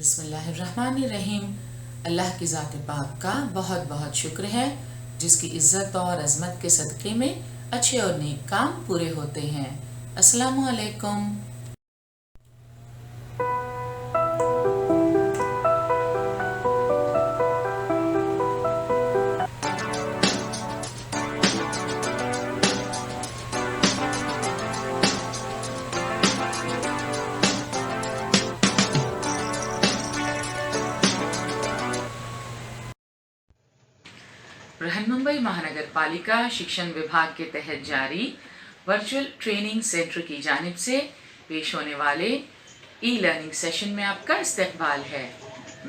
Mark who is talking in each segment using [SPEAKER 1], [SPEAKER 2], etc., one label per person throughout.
[SPEAKER 1] बिस्मिल्लाहिर्रहमानिर्रहीम। अल्लाह की ज़ात पाक का बहुत बहुत शुक्र है जिसकी इज़्ज़त और अज़मत के सदक़े में अच्छे और नेक काम पूरे होते हैं। अस्सलामु अलैकुम। बृहन्मुंबई महानगर पालिका शिक्षण विभाग के तहत जारी वर्चुअल ट्रेनिंग सेंटर की जानिब से पेश होने वाले ई लर्निंग सेशन में आपका इस्तकबाल है।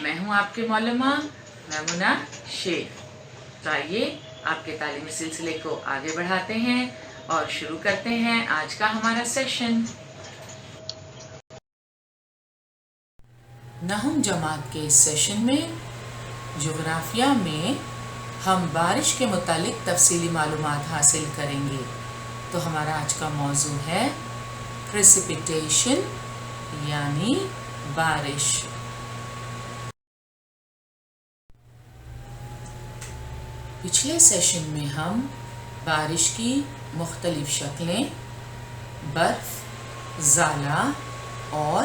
[SPEAKER 1] मैं हूं आपके मौलमा मैमुना शेख। तो आइए आपके तालीमी सिलसिले को आगे बढ़ाते हैं और शुरू करते हैं आज का हमारा सेशन। नहम जमात के इस सेशन में जोग्राफिया में हम बारिश के मुतालिक तफसीली मालूमात हासिल करेंगे। तो हमारा आज का मौजू है प्रेसिपिटेशन यानी बारिश। पिछले सेशन में हम बारिश की मुख्तलिफ शक्लें, बर्फ़, ज़ाला और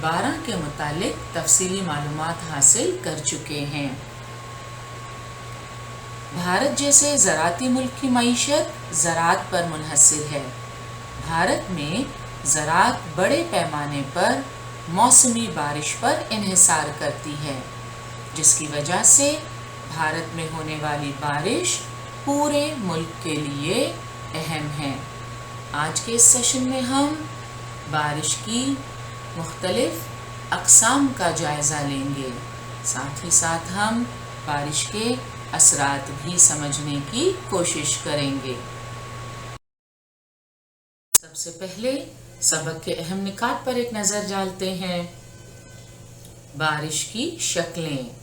[SPEAKER 1] बारह के मुतालिक तफसीली मालूमात हासिल कर चुके हैं। भारत जैसे ज़राती मुल्क की मईशत ज़रात पर मुनहसिर है। भारत में ज़रात बड़े पैमाने पर मौसमी बारिश पर इन्हिसार करती है, जिसकी वजह से भारत में होने वाली बारिश पूरे मुल्क के लिए अहम है। आज के इस सेशन में हम बारिश की मुख्तलिफ अक़साम का जायज़ा लेंगे। साथ ही साथ हम बारिश के असरात भी समझने की कोशिश करेंगे। सबसे पहले सबक के अहम निकात पर एक नज़र डालते हैं। बारिश की शक्लें,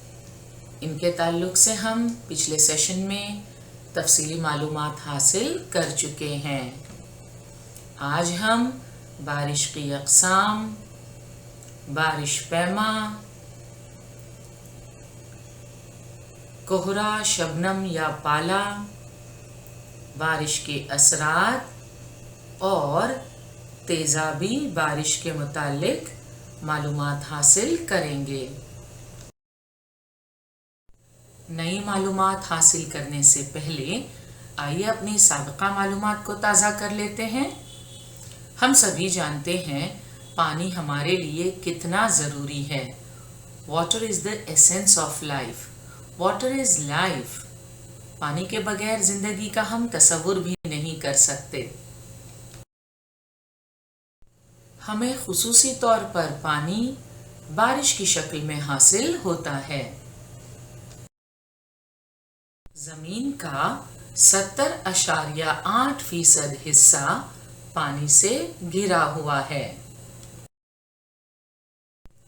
[SPEAKER 1] इनके ताल्लुक से हम पिछले सेशन में तफसीली मालूमात हासिल कर चुके हैं। आज हम बारिश की अक़साम, बारिश पैमा, कोहरा, शबनम या पाला, बारिश के असरात और तेज़ाबी बारिश के मुतालिक मालूमात हासिल करेंगे। नई मालूमात हासिल करने से पहले आइए अपनी साबिक़ा मालूमात को ताज़ा कर लेते हैं। हम सभी जानते हैं पानी हमारे लिए कितना ज़रूरी है। Water is the essence of life. Water is life. पानी के बगैर जिंदगी का हम तसव्वुर भी नहीं कर सकते। हमें खुसूसी तौर पर पानी बारिश की शक्ल में हासिल होता है। ज़मीन का 70.8% हिस्सा पानी से घिरा हुआ है।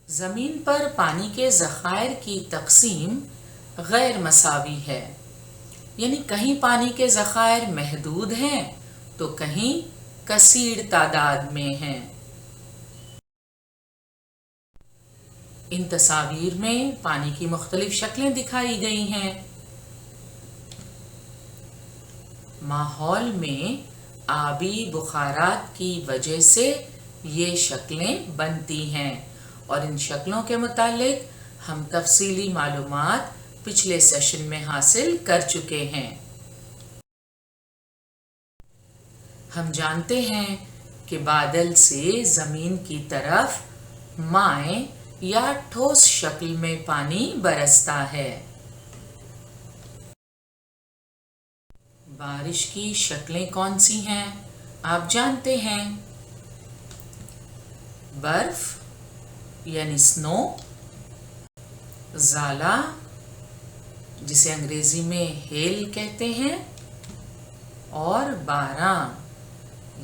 [SPEAKER 1] ज़मीन पर पानी के ज़खायर की तक़सीम गैर मसावी है, यानी कहीं पानी के ज़खायर महदूद हैं तो कहीं कसीर तादाद में हैं। इन तस्वीर में पानी की मुख्तलिफ शक्लें दिखाई गई हैं। माहौल में आबी बुखारात की वजह से ये शक्लें बनती हैं और इन शक्लों के मुतालिक हम तफसीली मालूमात पिछले सेशन में हासिल कर चुके हैं। हम जानते हैं कि बादल से ज़मीन की तरफ माए या ठोस शक्ल में पानी बरसता है। बारिश की शक्लें कौन सी हैं आप जानते हैं। बर्फ यानी स्नो, ज़ाला जिसे अंग्रेजी में हेल कहते हैं, और बारां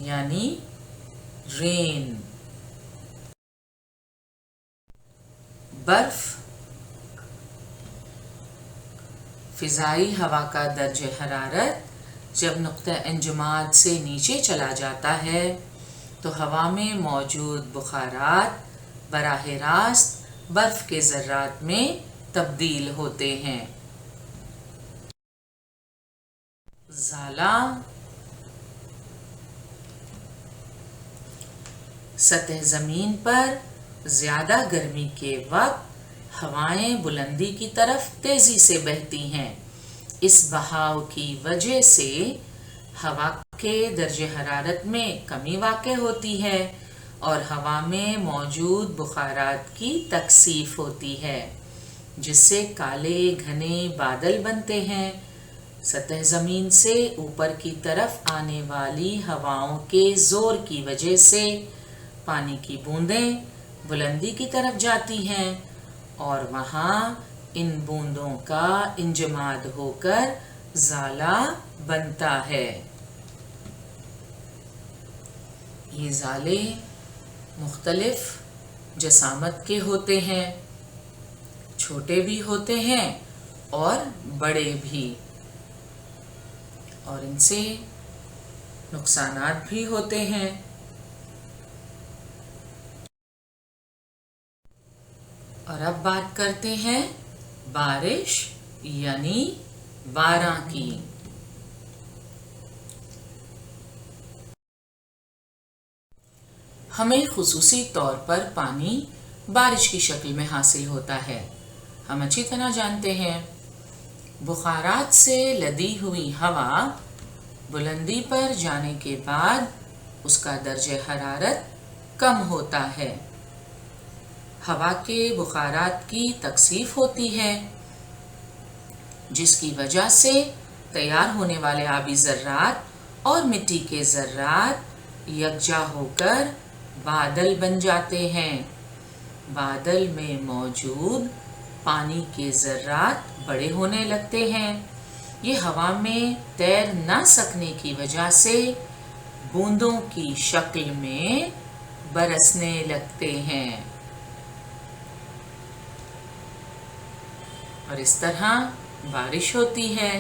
[SPEAKER 1] यानी रेन। बर्फ फिजाई हवा का दर्जे हरारत जब नुक्ता इंजमाद से नीचे चला जाता है तो हवा में मौजूद बुखारात बराह रास्त برف کے ذرات میں تبدیل ہوتے ہیں۔ زالہ سطح زمین پر زیادہ گرمی کے وقت ہوائیں بلندی کی طرف تیزی سے بہتی ہیں۔ اس بہاؤ کی وجہ سے ہوا کے درجہ حرارت میں کمی واقع ہوتی ہے اور ہوا میں موجود بخارات کی تکثیف ہوتی ہے، جس سے کالے گھنے بادل بنتے ہیں۔ سطح زمین سے اوپر کی طرف آنے والی ہواؤں کے زور کی وجہ سے پانی کی بوندیں بلندی کی طرف جاتی ہیں اور وہاں ان بوندوں کا انجماد ہو کر زالہ بنتا ہے۔ یہ زالے مختلف جسامت کے ہوتے ہیں، چھوٹے بھی ہوتے ہیں اور بڑے بھی، اور ان سے نقصانات بھی ہوتے ہیں۔ اور اب بات کرتے ہیں بارش یعنی باران کی۔ ہمیں خصوصی طور پر پانی بارش کی شکل میں حاصل ہوتا ہے۔ ہم اچھی طرح جانتے ہیں بخارات سے لدی ہوئی ہوا بلندی پر جانے کے بعد اس کا درجہ حرارت کم ہوتا ہے۔ ہوا کے بخارات کی تکثیف ہوتی ہے، جس کی وجہ سے تیار ہونے والے آبی ذرات اور مٹی کے ذرات یکجا ہو کر بادل بن جاتے ہیں۔ بادل میں موجود پانی کے ذرات بڑے ہونے لگتے ہیں۔ یہ ہوا میں تیر نہ سکنے کی وجہ سے بوندوں کی شکل میں برسنے لگتے ہیں، اور اس طرح بارش ہوتی ہے۔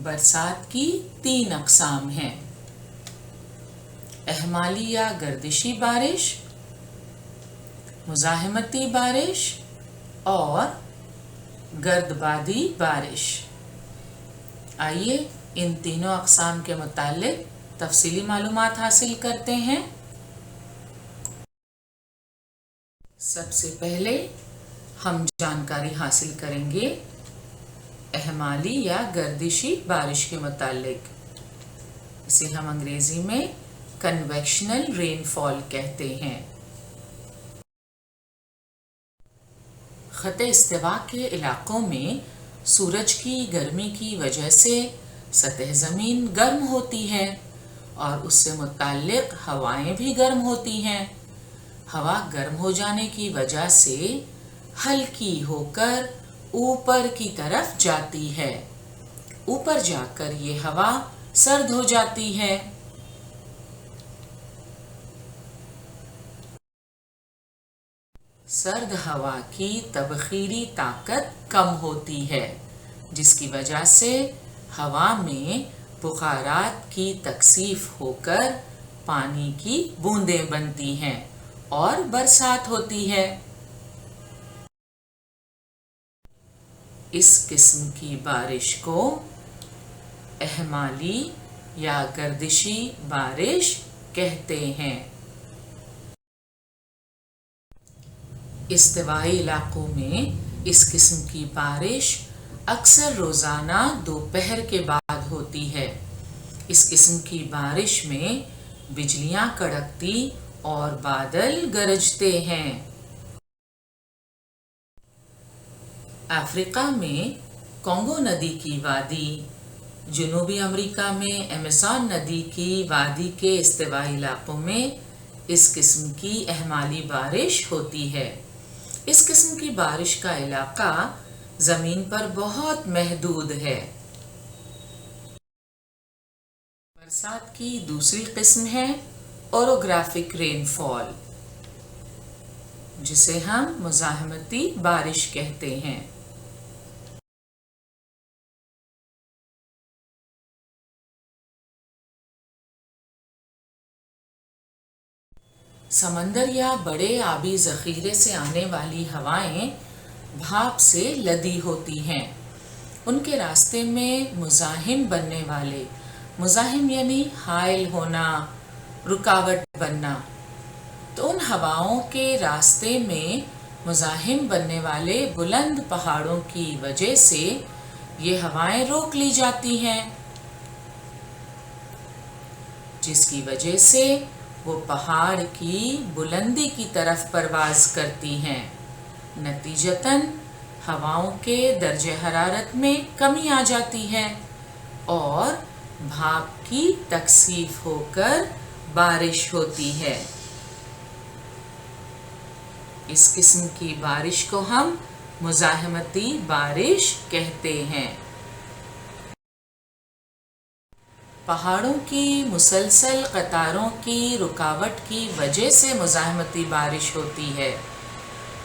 [SPEAKER 1] برسات کی 3 اقسام ہیں: احمالی یا گردشی بارش، مزاحمتی بارش اور گرد بادی بارش۔ آئیے ان تینوں اقسام کے متعلق تفصیلی معلومات حاصل کرتے ہیں۔ سب سے پہلے ہم جانکاری حاصل کریں گے احمالی یا گردشی بارش کے متعلق۔ اسے ہم انگریزی میں کنویکشنل رین فال کہتے ہیں۔ خط استوا کے علاقوں میں سورج کی گرمی کی وجہ سے سطح زمین گرم ہوتی ہے اور اس سے متعلق ہوائیں بھی گرم ہوتی ہیں۔ ہوا گرم ہو جانے کی وجہ سے ہلکی ہو کر اوپر کی طرف جاتی ہے۔ اوپر جا کر یہ ہوا سرد ہو جاتی ہے۔ سرد ہوا کی تبخیری طاقت کم ہوتی ہے، جس کی وجہ سے ہوا میں بخارات کی تکثیف ہو کر پانی کی بوندیں بنتی ہیں اور برسات ہوتی ہے۔ اس قسم کی بارش کو احمالی یا گردشی بارش کہتے ہیں۔ استوائی علاقوں میں اس قسم کی بارش اکثر روزانہ دوپہر کے بعد ہوتی ہے۔ اس قسم کی بارش میں بجلیاں کڑکتی اور بادل گرجتے ہیں۔ افریقہ میں کانگو ندی کی وادی، جنوبی امریکہ میں ایمیزون ندی کی وادی کے استوائی علاقوں میں اس قسم کی احمالی بارش ہوتی ہے۔ اس قسم کی بارش کا علاقہ زمین پر بہت محدود ہے۔ برسات کی دوسری قسم ہے اوروگرافک رین فال، جسے ہم مزاحمتی بارش کہتے ہیں۔ समंदर या बड़े आबी ज़ख़ीरे से आने वाली हवाएं भाप से लदी होती हैं। उनके रास्ते में मुज़ाहिम बनने वाले, मुज़ाहिम यानी हाइल होना, रुकावट बनना, तो उन हवाओं के रास्ते में मुज़ाहिम बनने वाले बुलंद पहाड़ों की वजह से ये हवाएं रोक ली जाती हैं, जिसकी वजह से वो पहाड़ की बुलंदी की तरफ परवाज करती हैं। नतीजतन हवाओं के दर्जे हरारत में कमी आ जाती है और भाप की तकसीफ होकर बारिश होती है। इस किस्म की बारिश को हम मुज़ाहमती बारिश कहते हैं। पहाड़ों की मुसलसल कतारों की रुकावट की वजह से मुज़ाहमती बारिश होती है।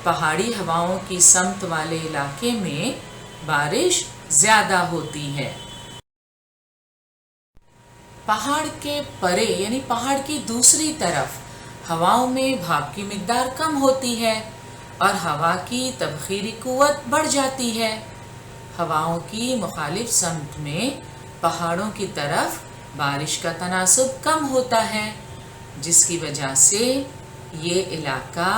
[SPEAKER 1] पहाड़ी हवाओं की समत वाले इलाके में बारिश ज़्यादा होती है। पहाड़ के परे यानी पहाड़ की दूसरी तरफ हवाओं में भाप की मिकदार कम होती है और हवा की तबखीरी कुव्वत बढ़ जाती है। हवाओं की मुखालिफ समत में पहाड़ों की तरफ बारिश का तनासुब कम होता है, जिसकी वजह से ये इलाका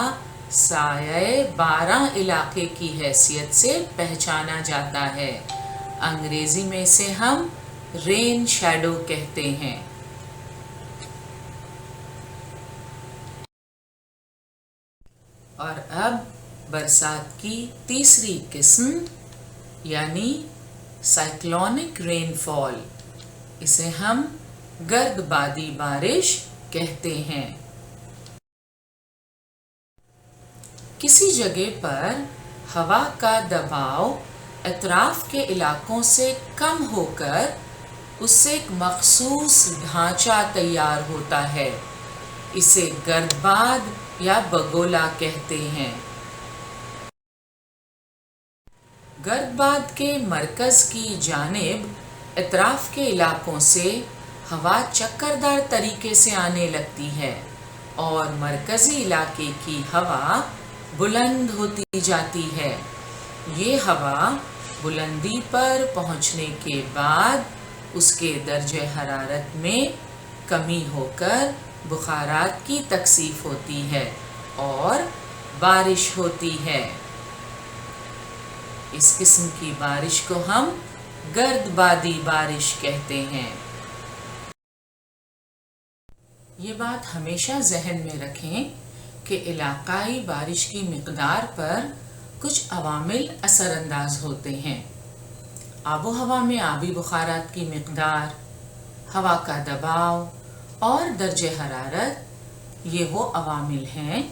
[SPEAKER 1] साये 12 इलाके की हैसियत से पहचाना जाता है। अंग्रेजी में इसे हम रेन शैडो कहते हैं। और अब बरसात की तीसरी किस्म यानी साइक्लोनिक रेनफॉल, इसे हम गर्दबादी बारिश कहते हैं। किसी जगह पर हवा का दबाव अतराफ के इलाकों से कम होकर उससे एक मखसूस ढांचा तैयार होता है। इसे गर्दबाद या बगोला कहते हैं। गर्दबाद के मरकज की जानिब अतराफ के इलाकों से हवा चक्करदार तरीके से आने लगती है और मरकजी इलाके की हवा बुलंद होती जाती है। ये हवा बुलंदी पर पहुंचने के बाद उसके दर्जे हरारत में कमी होकर बुखारात की तकसीफ होती है और बारिश होती है। इस किस्म की बारिश को हम गर्दबादी बारिश कहते हैं। ये बात हमेशा जहन में रखें कि इलाकाई बारिश की मिकदार पर कुछ अवामिल असरअंदाज होते हैं। आबो हवा में आबी बुखारात की मिकदार, हवा का दबाव और दर्जे हरारत, ये वो अवामिल हैं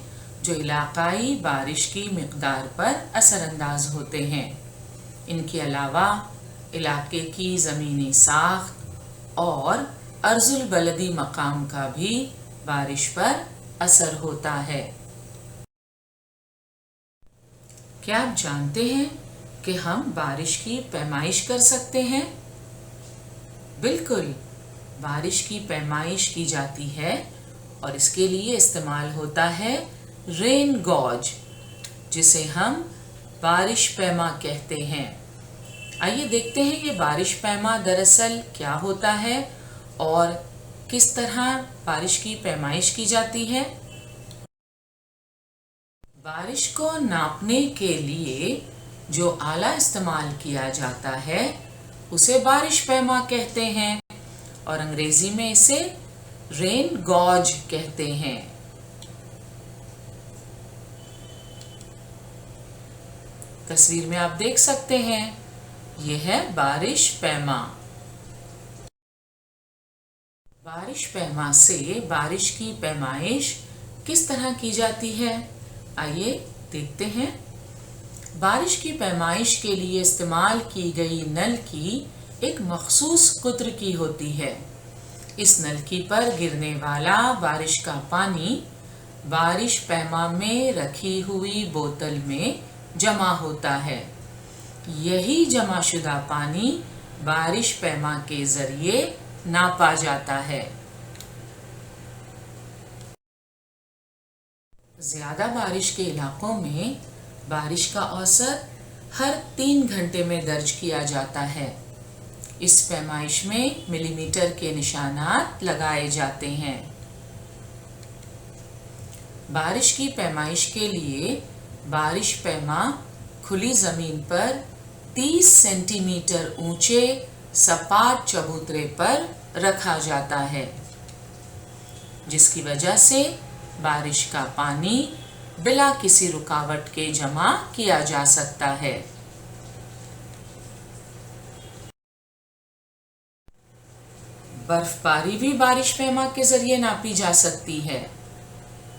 [SPEAKER 1] जो इलाकाई बारिश की मिकदार पर असरअंदाज होते हैं। इनके अलावा इलाके की ज़मीनी साख्त और अर्जुल बलदी मकाम का भी बारिश पर असर होता है। क्या आप जानते हैं कि हम बारिश की पैमाइश कर सकते हैं? बिल्कुल, बारिश की पैमाइश की जाती है और इसके लिए इस्तेमाल होता है रेन गॉज, जिसे हम बारिश पैमा कहते हैं। आइए देखते हैं ये बारिश पैमा दरअसल क्या होता है और किस तरह बारिश की पैमाइश की जाती है। बारिश को नापने के लिए जो आला इस्तेमाल किया जाता है उसे बारिश पैमा कहते हैं और अंग्रेजी में इसे रेन गॉज कहते हैं। तस्वीर में आप देख सकते हैं, यह है बारिश पैमा। बारिश पैमा से बारिश की पैमाइश किस तरह की जाती है, आइए देखते हैं। बारिश की पैमाइश के लिए इस्तेमाल की गई नलकी एक मखसूस कुत्र की होती है। इस नलकी पर गिरने वाला बारिश का पानी बारिश पैमा में रखी हुई बोतल में जमा होता है। यही जमाशुदा पानी बारिश पैमा के जरिए नापा जाता है। ज़्यादा बारिश के इलाकों में बारिश का औसत हर 3 घंटे में दर्ज किया जाता है। इस पैमाइश में मिलीमीटर के निशानात लगाए जाते हैं। बारिश की पैमाइश के लिए बारिश पैमा खुली ज़मीन पर 30 सेंटीमीटर ऊंचे सपाट चबूतरे पर रखा जाता है, जिसकी वजह से बारिश का पानी बिना किसी रुकावट के जमा किया जा सकता है। बर्फबारी भी बारिश पैमा के जरिए नापी जा सकती है।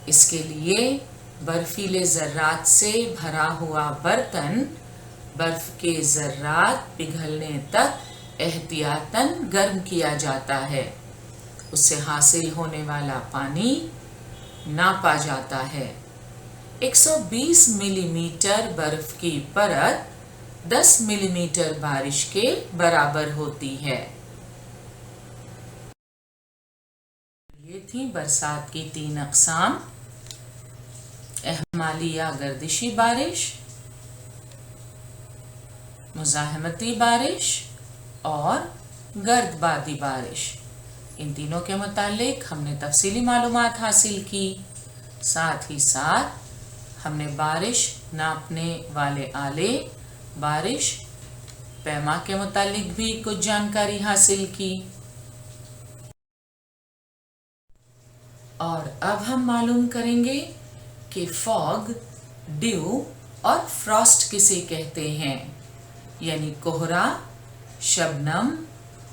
[SPEAKER 1] इसके लिए बर्फीले ज़र्रात से भरा हुआ बर्तन बर्फ के ज़र्रात पिघलने तक एहतियातन गर्म किया जाता है। उससे हासिल होने वाला पानी नापा जाता है। 120 मिलीमीटर बर्फ की परत 10 मिलीमीटर बारिश के बराबर होती है। ये थी बरसात की 3 अक़साम: एहमाली या गर्दिशी बारिश, मुज़ाहमती बारिश और गर्दबादी बारिश। इन तीनों के मुतालिक हमने तफसीली मालूमात हासिल की। साथ ही साथ हमने बारिश नापने वाले आले, बारिश पैमा के मुतालिक भी कुछ जानकारी हासिल की। और अब हम मालूम करेंगे कि फॉग, ड्यू और फ्रॉस्ट किसे कहते हैं, यानी कोहरा, शबनम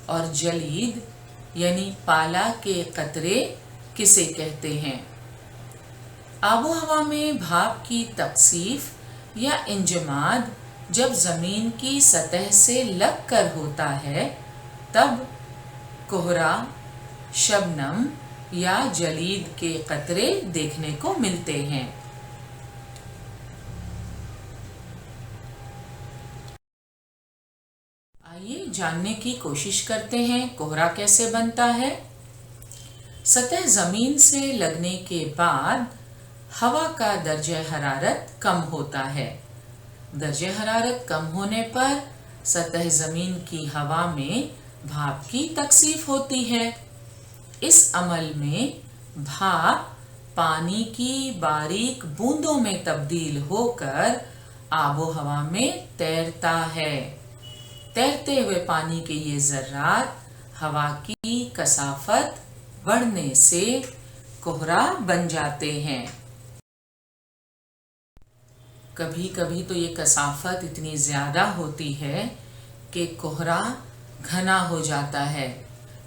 [SPEAKER 1] और जलीद यानी पाला के कतरे किसे कहते हैं। आबो हवा में भाप की तकसीफ या इंजमाद जब ज़मीन की सतह से लग कर होता है, तब कोहरा, शबनम या जलीद के कतरे देखने को मिलते हैं। आइए जानने की कोशिश करते हैं कोहरा कैसे बनता है। सतह ज़मीन से लगने के बाद हवा का दर्जे हरारत कम होता है। दर्जे हरारत कम होने पर सतह ज़मीन की हवा में भाप की तकसीफ होती है। इस अमल में भाप पानी की बारीक बूंदों में तब्दील होकर आबो हवा में तैरता है। तैरते हुए पानी के ये ज़र्रात हवा की कसाफत बढ़ने से कोहरा बन जाते हैं। कभी कभी तो ये कसाफत इतनी ज़्यादा होती है कि कोहरा घना हो जाता है,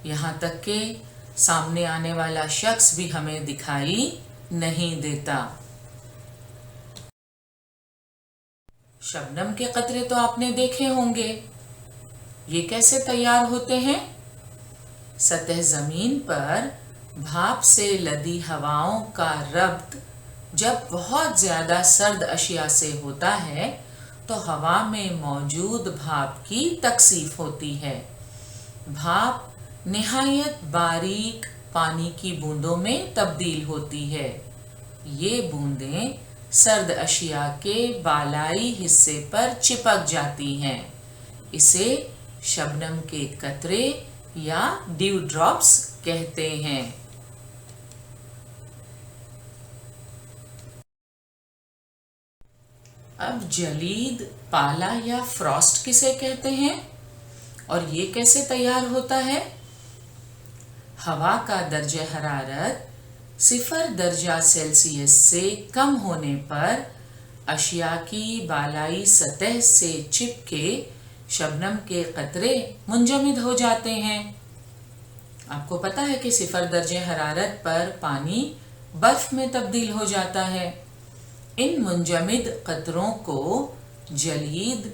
[SPEAKER 1] यहाँ तक कि सामने आने वाला शख्स भी हमें दिखाई नहीं देता। शबनम के कतरे तो आपने देखे होंगे। ये कैसे तैयार होते हैं? सतह ज़मीन पर भाप से लदी हवाओं का रब्त जब बहुत ज़्यादा सर्द अशिया से होता है तो हवा में मौजूद भाप की तकसीफ होती है। भाप निहायत बारीक पानी की बूंदों में तब्दील होती है। ये बूंदें सर्द अशिया के बालाई हिस्से पर चिपक जाती हैं। इसे शबनम के कतरे या ड्यू ड्रॉप्स कहते हैं। अब जलीद, पाला या फ्रॉस्ट किसे कहते हैं और ये कैसे तैयार होता है? हवा का दर्जे हरारत 0 दर्जा सेल्सियस से कम होने पर अशिया की बालाई सतह से चिपके शबनम के कतरे मुंजमद हो जाते हैं। आपको पता है कि 0 दर्जे हरारत पर पानी बर्फ में तब्दील हो जाता है। इन मुंजमद कतरों को जलीद,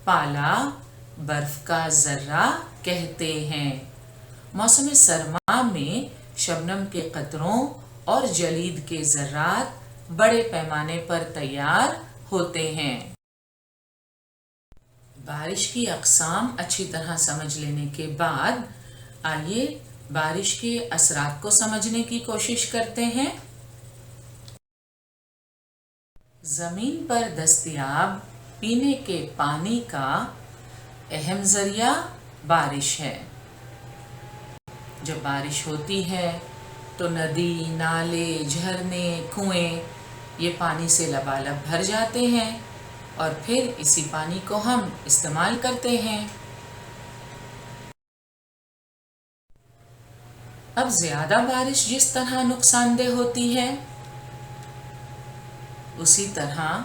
[SPEAKER 1] पाला, बर्फ का ज़र्रा कहते हैं। मौसम सरमा में शबनम के कतरों और जलीद के ज़र्रात बड़े पैमाने पर तैयार होते हैं। बारिश की अक़साम अच्छी तरह समझ लेने के बाद आइए बारिश के असरात को समझने की कोशिश करते हैं। ज़मीन पर दस्तयाब पीने के पानी का अहम ज़रिया बारिश है। जब बारिश होती है तो नदी, नाले, झरने, कुएं ये पानी से लबालब भर जाते हैं और फिर इसी पानी को हम इस्तेमाल करते हैं। अब ज़्यादा बारिश जिस तरह नुकसानदेह होती है, उसी तरह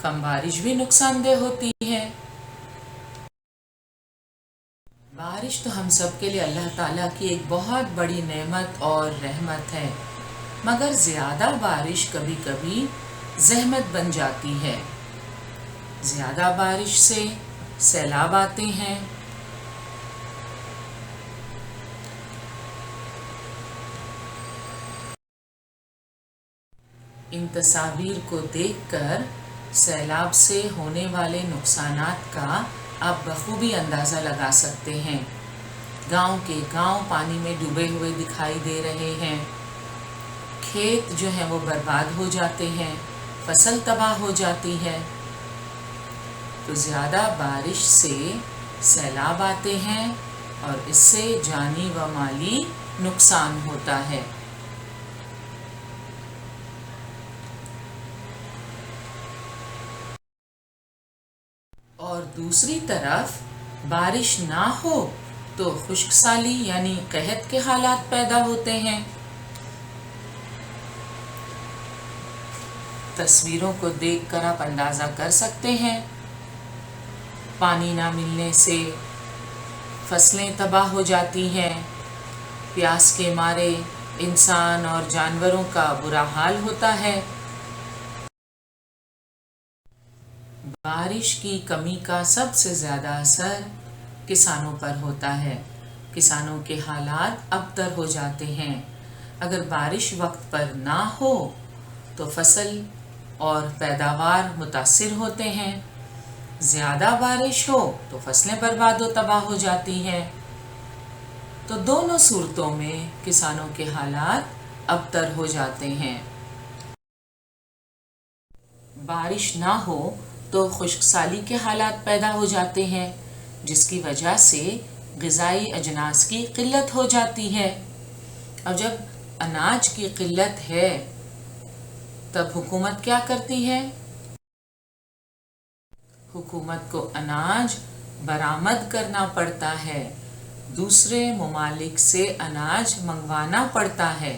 [SPEAKER 1] कम बारिश भी नुकसानदेह होती है। बारिश तो हम सब के लिए अल्लाह ताला की एक बहुत बड़ी नेमत और रहमत है, मगर ज़्यादा बारिश कभी कभी ज़हमत बन जाती है। ज़्यादा बारिश से सैलाब आते हैं। इन तस्वीर को देखकर सैलाब से होने वाले नुकसानात का आप बखूबी अंदाज़ा लगा सकते हैं। गांव के गांव पानी में डूबे हुए दिखाई दे रहे हैं। खेत जो हैं वो बर्बाद हो जाते हैं, फसल तबाह हो जाती है। तो ज़्यादा बारिश से सैलाब आते हैं और इससे जानी व माली नुकसान होता है। और दूसरी तरफ बारिश ना हो तो खुश्कसाली यानी कहत के हालात पैदा होते हैं। तस्वीरों को देखकर आप अंदाज़ा कर सकते हैं, पानी ना मिलने से फसलें तबाह हो जाती हैं, प्यास के मारे इंसान और जानवरों का बुरा हाल होता है। बारिश की कमी का सबसे ज़्यादा असर किसानों पर होता है। किसानों के हालात अबतर हो जाते हैं। अगर बारिश वक्त पर ना हो तो फसल और पैदावार मुतासिर होते हैं। ज़्यादा बारिश हो तो फसलें बर्बाद व तबाह हो जाती हैं। तो दोनों सूरतों में किसानों के हालात अबतर हो जाते हैं। बारिश ना हो तो खुश्कसाली के हालात पैदा हो जाते हैं, जिसकी वजह से ग़िज़ाई अजनास की क़िल्लत हो जाती है। और जब अनाज की क़िल्लत है तब हुकूमत क्या करती है? हुकूमत को अनाज बरामद करना पड़ता है, दूसरे ममालिक से अनाज मंगवाना पड़ता है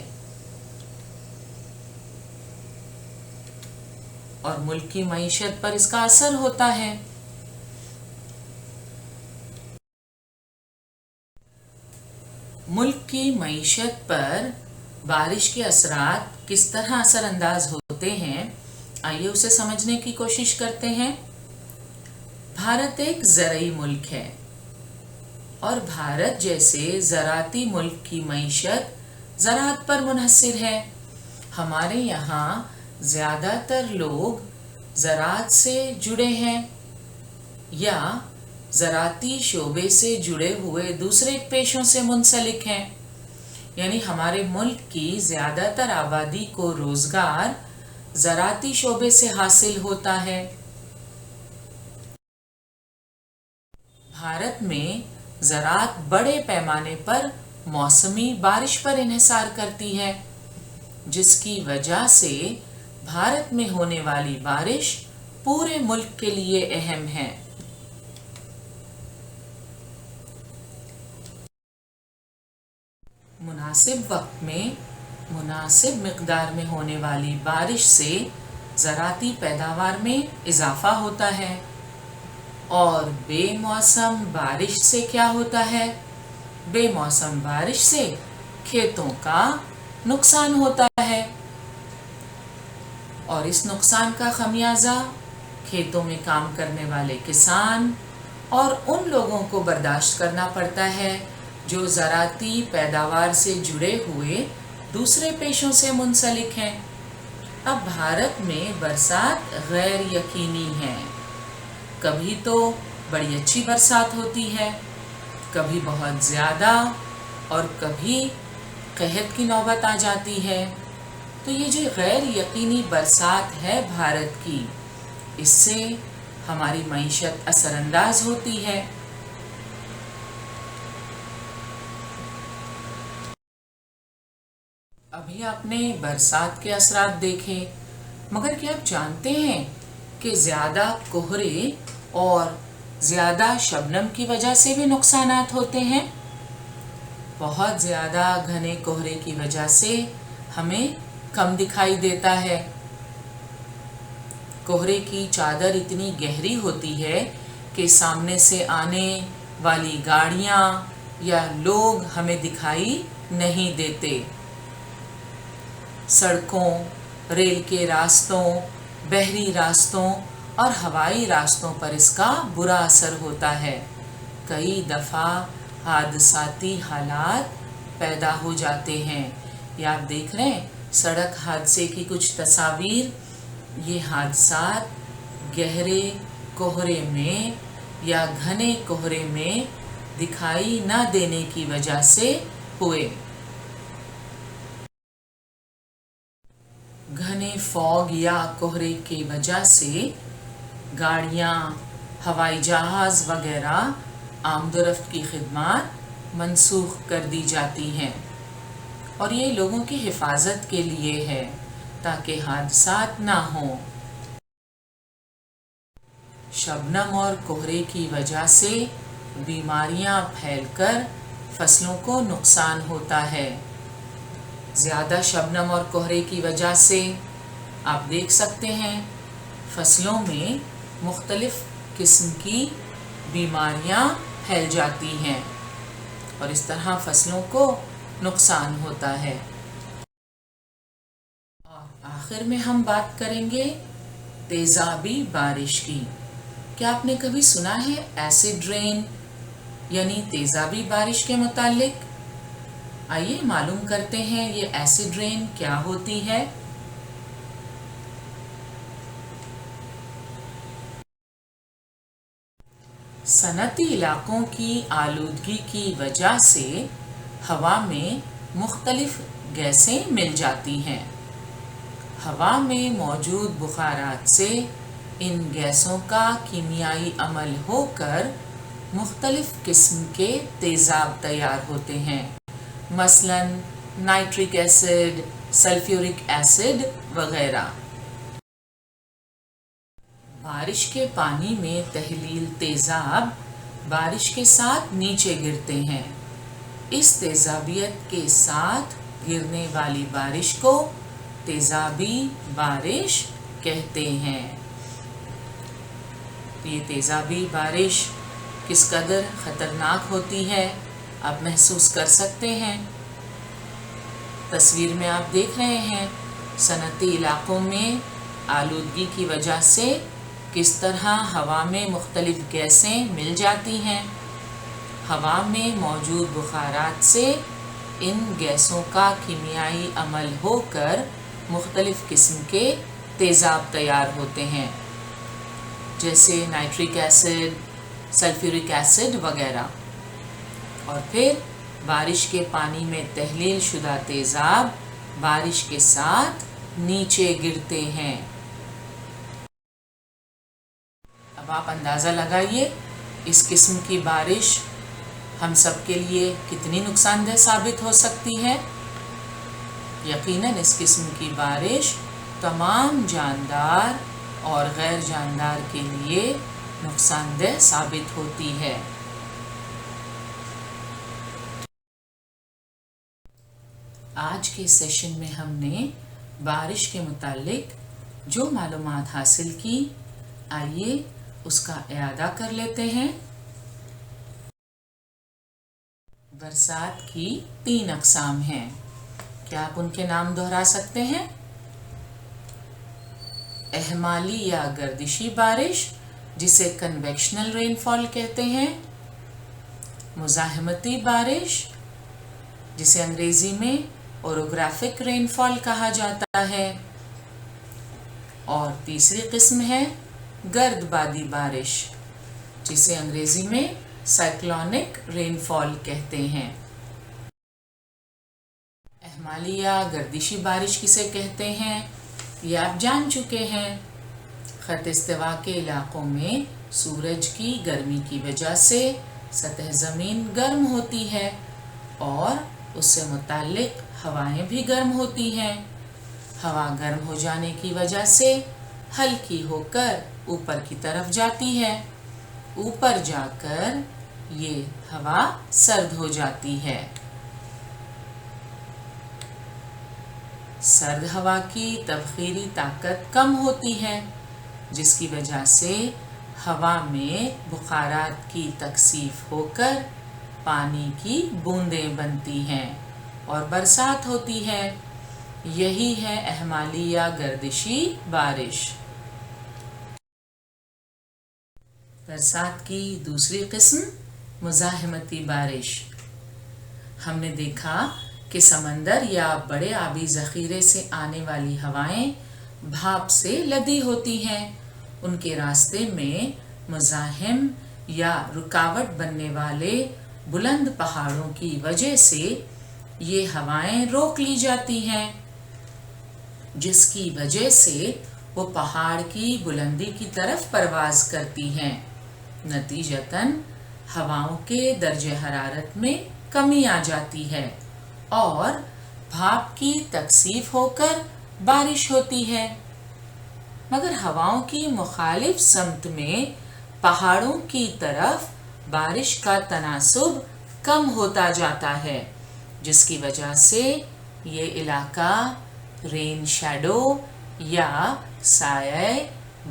[SPEAKER 1] और मुल्क की मईशत पर इसका असर होता है। मुल्क की मईशत पर बारिश के असरात किस तरह असरअंदाज होते हैं, आइए उसे समझने की कोशिश करते हैं। भारत एक ज़रई मुल्क है और भारत जैसे ज़राती मुल्क की मईशत ज़राअत पर मुनहसिर है। हमारे यहाँ ज़्यादातर लोग ज़राअत से जुड़े हैं या ज़राती शोबे से जुड़े हुए दूसरे पेशों से मुंसलिक हैं। यानी हमारे मुल्क की ज़्यादातर आबादी को रोज़गार ज़राती शोबे से हासिल होता है। भारत में ज़राअत बड़े पैमाने पर मौसमी बारिश पर इन्हिसार करती है, जिसकी वजह से भारत में होने वाली बारिश पूरे मुल्क के लिए अहम है। मुनासिब वक्त में मुनासिब मिक़दार में होने वाली बारिश से ज़राती पैदावार में इजाफ़ा होता है और बेमौसम बारिश से क्या होता है? बेमौसम बारिश से खेतों का नुकसान होता है और इस नुकसान का खमियाजा खेतों में काम करने वाले किसान और उन लोगों को बर्दाश्त करना पड़ता है जो ज़राती पैदावार से जुड़े हुए दूसरे पेशों से मुंसलिक हैं। अब भारत में बरसात गैर यकीनी है। कभी तो बड़ी अच्छी बरसात होती है, कभी बहुत ज़्यादा और कभी कहत की नौबत आ जाती है। تو یہ جو غیر یقینی برسات ہے بھارت کی، اس سے ہماری معیشت اثر انداز ہوتی ہے۔ ابھی آپ نے برسات کے اثرات دیکھے، مگر کیا آپ جانتے ہیں کہ زیادہ کہرے اور زیادہ شبنم کی وجہ سے بھی نقصانات ہوتے ہیں؟ بہت زیادہ گھنے کہرے کی وجہ سے ہمیں کم دکھائی دیتا ہے۔ کہرے کی چادر اتنی گہری ہوتی ہے کہ سامنے سے آنے والی گاڑیاں یا لوگ ہمیں دکھائی نہیں دیتے۔ سڑکوں، ریل کے راستوں، بحری راستوں اور ہوائی راستوں پر اس کا برا اثر ہوتا ہے۔ کئی دفعہ حادثاتی حالات پیدا ہو جاتے ہیں۔ یہ آپ دیکھ رہے ہیں سڑک حادثے کی کچھ تصاویر۔ یہ حادثات گہرے کہرے میں یا گھنے کہرے میں دکھائی نہ دینے کی وجہ سے ہوئے۔ گھنے فوگ یا کہرے کی وجہ سے گاڑیاں، ہوائی جہاز وغیرہ آمد و رفت کی خدمات منسوخ کر دی جاتی ہیں، اور یہ لوگوں کی حفاظت کے لیے ہے تاکہ حادثات نہ ہوں۔ شبنم اور کہرے کی وجہ سے بیماریاں پھیل کر فصلوں کو نقصان ہوتا ہے۔ زیادہ شبنم اور کہرے کی وجہ سے آپ دیکھ سکتے ہیں فصلوں میں مختلف قسم کی بیماریاں پھیل جاتی ہیں اور اس طرح فصلوں کو نقصان ہوتا ہے۔ اور آخر میں ہم بات کریں گے تیزابی بارش کی۔ کیا آپ نے کبھی سنا ہے ایسڈ رین یعنی تیزابی بارش کے متعلق؟ آئیے معلوم کرتے ہیں یہ ایسڈ رین کیا ہوتی ہے۔ صنعتی علاقوں کی آلودگی کی وجہ سے ہوا میں مختلف گیسیں مل جاتی ہیں۔ ہوا میں موجود بخارات سے ان گیسوں کا کیمیائی عمل ہو کر مختلف قسم کے تیزاب تیار ہوتے ہیں، مثلاً نائٹرک ایسڈ، سلفیورک ایسڈ وغیرہ۔ بارش کے پانی میں تحلیل تیزاب بارش کے ساتھ نیچے گرتے ہیں۔ اس تیزابیت کے ساتھ گرنے والی بارش کو تیزابی بارش کہتے ہیں۔ یہ تیزابی بارش کس قدر خطرناک ہوتی ہے آپ محسوس کر سکتے ہیں۔ تصویر میں آپ دیکھ رہے ہیں صنعتی علاقوں میں آلودگی کی وجہ سے کس طرح ہوا میں مختلف گیسیں مل جاتی ہیں۔ ہوا میں موجود بخارات سے ان گیسوں کا کیمیائی عمل ہو کر مختلف قسم کے تیزاب تیار ہوتے ہیں، جیسے نائٹرک ایسڈ، سلفیورک ایسڈ وغیرہ، اور پھر بارش کے پانی میں تحلیل شدہ تیزاب بارش کے ساتھ نیچے گرتے ہیں۔ اب آپ اندازہ لگائیے اس قسم کی بارش ہم سب کے لیے کتنی نقصان دہ ثابت ہو سکتی ہے۔ یقیناً اس قسم کی بارش تمام جاندار اور غیر جاندار کے لیے نقصان دہ ثابت ہوتی ہے۔ آج کے سیشن میں ہم نے بارش کے متعلق جو معلومات حاصل کی، آئیے اس کا اعادہ کر لیتے ہیں۔ برسات کی 3 اقسام ہیں، کیا آپ ان کے نام دہرا سکتے ہیں؟ احمالی یا گردشی بارش جسے کنویکشنل رین فال کہتے ہیں، مزاحمتی بارش جسے انگریزی میں اوروگرافک رین فال کہا جاتا ہے، اور تیسری قسم ہے گرد بادی بارش جسے انگریزی میں سائیکلونک رین فال کہتے ہیں۔ एहमाली या गर्दिशी बारिश किसे कहते हैं ये आप जान चुके हैं। खत इस्तिवा के इलाकों में सूरज की गर्मी की वजह से सतह ज़मीन गर्म होती है और उससे मुताल्लिक हवाएं भी गर्म होती हैं। हवा गर्म हो जाने की वजह से हल्की होकर ऊपर की तरफ जाती है। ऊपर जाकर ये हवा सर्द हो जाती है। सर्द हवा की तबखीरी ताकत कम होती है, जिसकी वजह से हवा में बुखारात की तकसीफ होकर पानी की बूंदें बनती हैं और बरसात होती है। यही है एहमाली या गर्दिशी बारिश। बरसात की दूसरी किस्म मुज़ाहिमती बारिश। हमने देखा कि समंदर या बड़े आबी ज़ख़ीरे से आने वाली हवाएं भाप से लदी होती हैं। उनके रास्ते में मुज़ाहिम या रुकावट बनने वाले बुलंद पहाड़ों की वजह से ये हवाएं रोक ली जाती हैं, जिसकी वजह से वो पहाड़ की बुलंदी की तरफ परवाज करती हैं। नतीजतन हवाओं के दर्जे हरारत में कमी आ जाती है और भाप की तकसीफ होकर बारिश होती है। मगर हवाओं की मुखालिफ समत में पहाड़ों की तरफ बारिश का तनासुब कम होता जाता है, जिसकी वजह से ये इलाका रेन शैडो या साये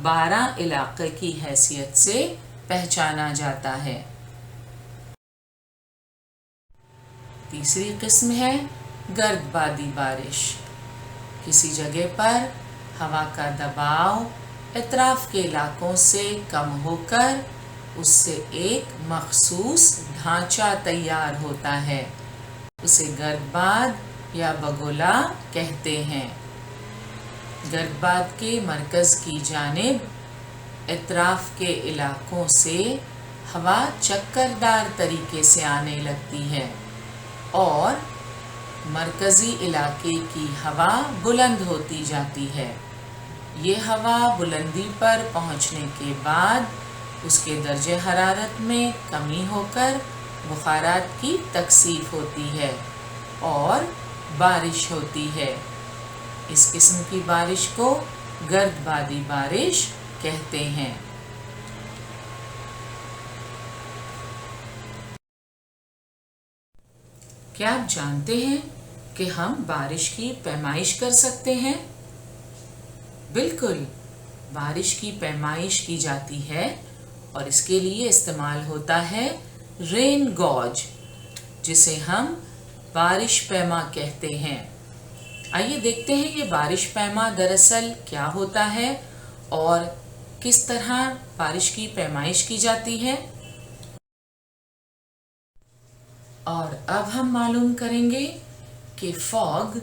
[SPEAKER 1] बारह इलाके की हैसियत से पहचाना जाता है। तीसरी किस्म है गर्दबादी बारिश। किसी जगह पर हवा का दबाव इतराफ के इलाकों से कम होकर उससे एक मखसूस ढांचा तैयार होता है। उसे गर्दबाद या बगोला कहते हैं। गर्दबाद के मरकज़ की जानिब इतराफ के इलाकों से हवा चक्करदार तरीके से आने लगती है और मरकज़ी इलाके की हवा बुलंद होती जाती है। ये हवा बुलंदी पर पहुंचने के बाद उसके दर्जे हरारत में कमी होकर बुखारात की तकसीफ होती है और बारिश होती है। इस किस्म की बारिश को गर्दबादी बारिश कहते हैं। क्या आप जानते हैं कि हम बारिश की पैमाइश कर सकते हैं? बिल्कुल, बारिश की पैमाइश की जाती है और इसके लिए इस्तेमाल होता है रेन गॉज, जिसे हम बारिश पैमा कहते हैं। आइए देखते हैं ये बारिश पैमा दरअसल क्या होता है और किस तरह बारिश की पैमाइश की जाती है। और अब हम मालूम करेंगे कि फॉग,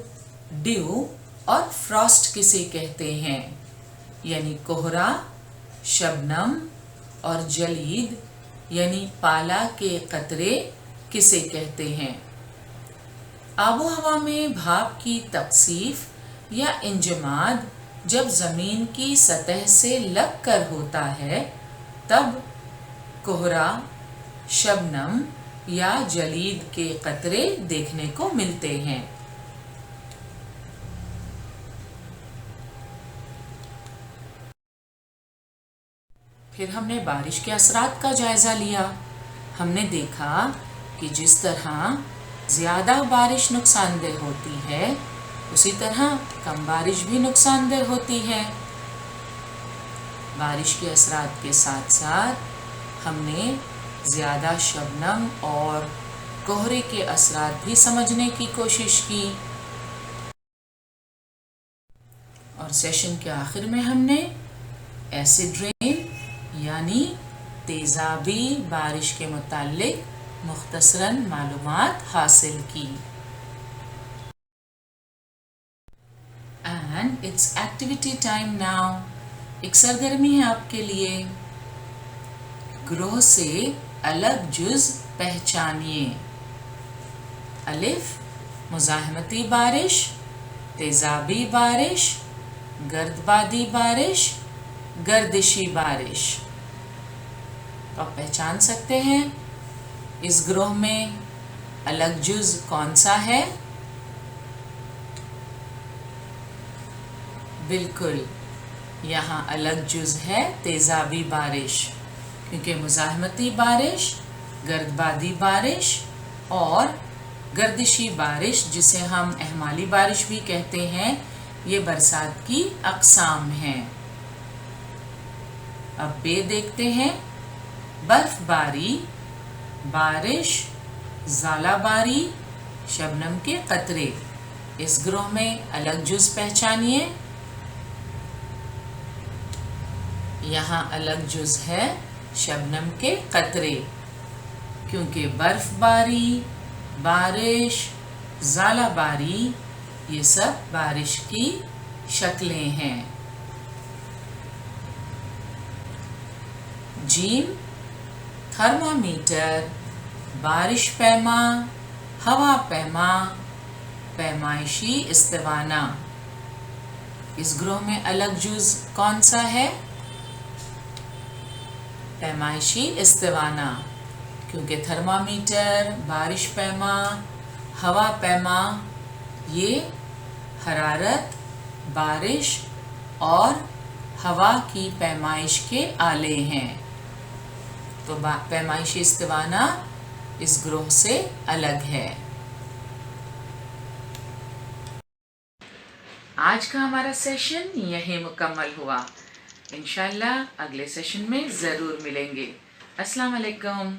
[SPEAKER 1] ड्यू और फ्रॉस्ट किसे कहते हैं, यानी कोहरा, शबनम और जलीद यानी पाला के कतरे किसे कहते हैं। आबो हवा में भाप की तकसीफ या इंजमाद जब ज़मीन की सतह से लग कर होता है, तब कोहरा, शबनम या जलीद के कतरे देखने को मिलते हैं। फिर हमने बारिश के असरात का जायज़ा लिया। हमने देखा कि जिस तरह ज़्यादा बारिश नुकसानदेह होती है, उसी तरह कम बारिश भी नुकसानदेह होती है। बारिश के असरात के साथ साथ हमने ज़्यादा शबनम और कोहरे के असरात भी समझने की कोशिश की। और सेशन के आखिर में हमने एसिड रेन यानी तेज़ाबी बारिश के मुताल्लिक मुख्तसरन मालूमात हासिल की। And it's activity time now. एक सरगर्मी है आपके लिए। ग्रोह से अलग जुज़ पहचानिए। अलिफ مزاحمتی بارش، تیزابی بارش، گردبادی بارش، گردشی بارش۔ تو آپ پہچان سکتے ہیں اس گروہ میں الگ جز کون سا ہے؟ بالکل، یہاں الگ جز ہے تیزابی بارش، کیونکہ مزاحمتی بارش، گردبادی بارش اور گردشی بارش، جسے ہم اہمالی بارش بھی کہتے ہیں، یہ برسات کی اقسام ہیں۔ اب بے دیکھتے ہیں۔ برف باری، بارش، ژالہ باری، شبنم کے قطرے۔ اس گروہ میں الگ جز پہچانیے۔ یہاں الگ جز ہے شبنم کے قطرے، کیونکہ برف باری، بارش، ژالہ باری یہ سب بارش کی شکلیں ہیں۔ جیم، تھرمامیٹر، بارش پیما، ہوا پیما، پیمائشی استوانہ۔ اس گروہ میں الگ جز کون سا ہے؟ پیمائشی استوانہ، کیونکہ تھرمامیٹر، بارش پیما، ہوا پیما یہ حرارت، بارش اور ہوا کی پیمائش کے آلے ہیں۔ تو پیمائشی استوانہ اس گروہ سے الگ ہے۔ آج کا ہمارا سیشن یہیں مکمل ہوا۔ انشاءاللہ اگلے سیشن میں ضرور ملیں گے۔ السلام علیکم۔